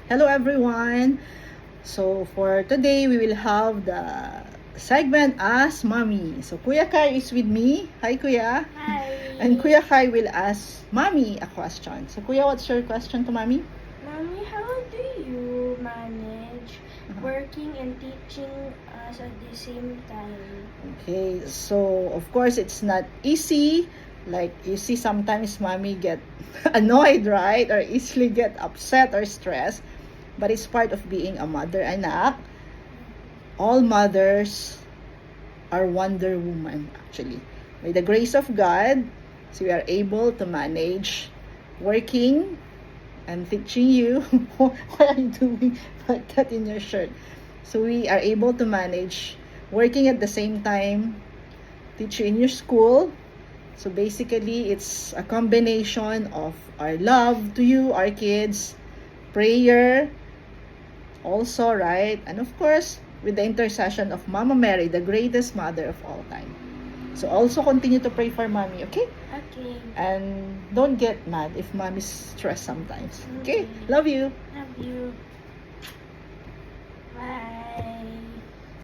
Hello everyone! So for today, we will have the segment Ask Mommy. So Kuya Kai is with me. Hi Kuya! Hi. And Kuya Kai will ask Mommy a question. So Kuya, what's your question to Mommy? Mommy, how do you manage working and teaching us at the same time? Okay, so of course it's not easy. Like you see, sometimes Mommy get annoyed, right? Or easily get upset or stressed. But it's part of being a mother, anak. All mothers are Wonder Woman, actually. By the grace of God, so we are able to manage working and teaching you. What are you doing like that in your shirt? So we are able to manage working at the same time, teach you in your school. So basically, it's a combination of our love to you, our kids, prayer, also, right? And of course, with the intercession of Mama Mary, the greatest mother of all time. So also continue to pray for Mommy, okay? Okay. And don't get mad if Mommy's stressed sometimes. Okay? Okay. Love you. Love you. Bye.